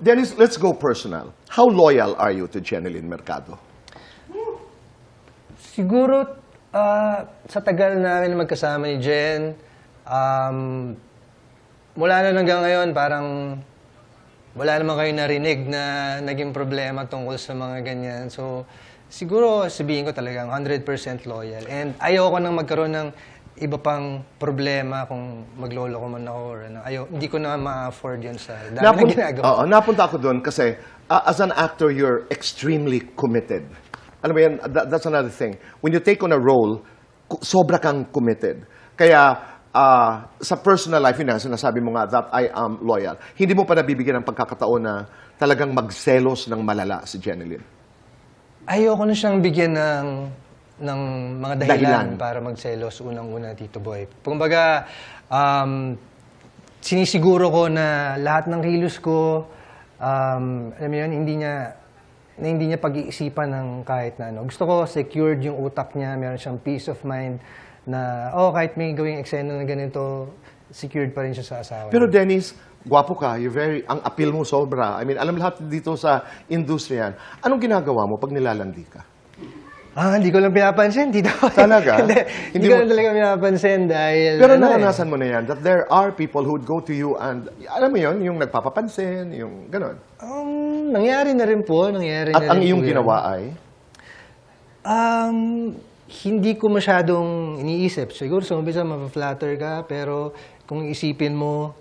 Dennis, let's go personal. How loyal are you to Jeneline Mercado? Siguro, sa tagal namin na magkasama ni Jen, mula na hanggang ngayon, parang wala naman kayo narinig na naging problema tungkol sa mga ganyan. So, siguro sabihin ko talagang 100% loyal. And ayoko nang magkaroon ng iba pang problema kung maglolo ko man ako or ano. Hindi ko na ma-afford yun sa dami na ginagawa. Oo, napunta ako doon kasi as an actor, you're extremely committed. Alam mo yan, that's another thing. When you take on a role, sobra kang committed. Kaya, sa personal life, yun na, sinasabi mo nga that I am loyal. Hindi mo pa nabibigyan ng pagkakataon na talagang magselos ng malala si Jeneline. Ayoko na siyang bigyan ng mga dahilan para magselos unang-una, Tito Boy. Kumbaga, sinisiguro ko na lahat ng kilos ko, alam mo yun, hindi niya pag-iisipan ng kahit na ano. Gusto ko secured yung utak niya, meron siyang peace of mind na, kahit may gawing eksena na ganito, secured pa rin siya sa asawa. Pero Dennis, gwapo ka, ang appeal mo sobra. I mean, alam lahat dito sa industriya yan. Anong ginagawa mo pag nilalandi ka? Hindi ko lang pinapansin, Tito. Talaga? Hindi ko lang talaga pinapansin dahil... Pero naranasan mo na yan, that there are people who would go to you and, alam mo yun, yung nagpapapansin, yung gano'n. Nangyari na rin po, At ang iyong ginawa ay? Hindi ko masyadong iniisip. Siguro sa umpisa mapaflatter ka, pero kung isipin mo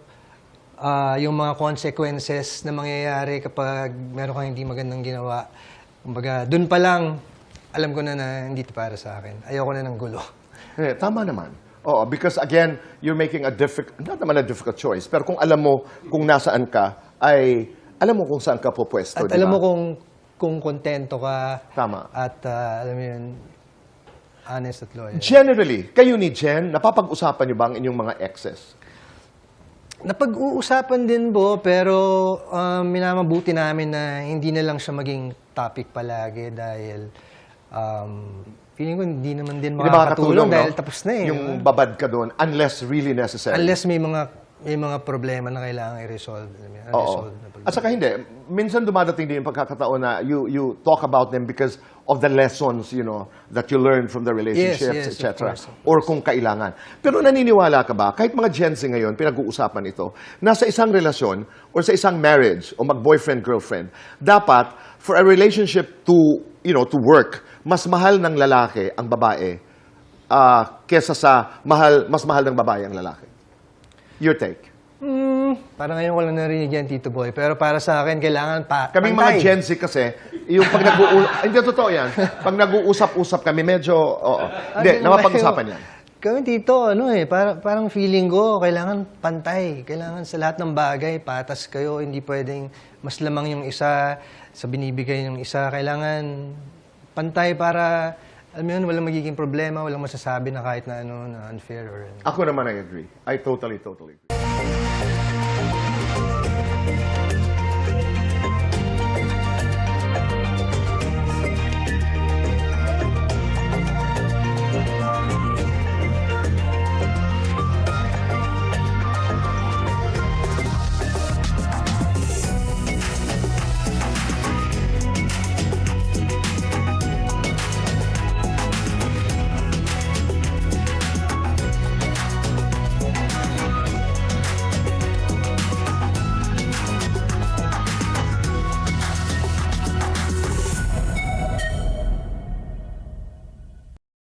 yung mga consequences na mangyayari kapag meron kang hindi magandang ginawa, kumbaga, dun pa lang, alam ko na hindi ito para sa akin. Ayoko na ng gulo. Tama naman. Oo, because again, you're making not naman a difficult choice, pero kung alam mo kung nasaan ka, ay alam mo kung saan ka pupwesto, At alam mo kung kontento ka. Tama. At alam mo yun, honest at loyal. Generally, kayo ni Jen, napapag-usapan niyo ba ang inyong mga exes? Napag-uusapan din po, pero minamabuti namin na hindi na lang siya maging topic palagi dahil feeling ko hindi naman din makakatulong dahil tapos na eh. Yung babad ka doon, unless really necessary. Unless may mga problema na kailangan i-resolve. At saka hindi, minsan dumadating din yung pagkakataon na you talk about them because of the lessons, that you learned from the relationships, yes, etc. of course. Or kung kailangan. Pero naniniwala ka ba, kahit mga Gen Z ngayon, pinag-uusapan ito, nasa isang relasyon or sa isang marriage o mag-boyfriend-girlfriend, dapat for a relationship to work, mas mahal ng lalaki ang babae kesa sa mas mahal ng babae ang lalaki. Your take? Parang ngayon ko lang narinig yan, Tito Boy. Pero para sa akin, kailangan Kaming mga Gen Z kasi, yung pag hindi, totoo yan. Pag nag-uusap-usap kami, medyo, Hindi, napapag-usapan yan. Kami, Tito, parang feeling ko, kailangan pantay. Kailangan sa lahat ng bagay, patas kayo. Hindi pwedeng mas lamang yung isa sa binibigay ng isa. Kailangan pantay para, alam mo yun, walang magiging problema, walang masasabi na kahit na na unfair or... Ako naman, I agree. I totally agree.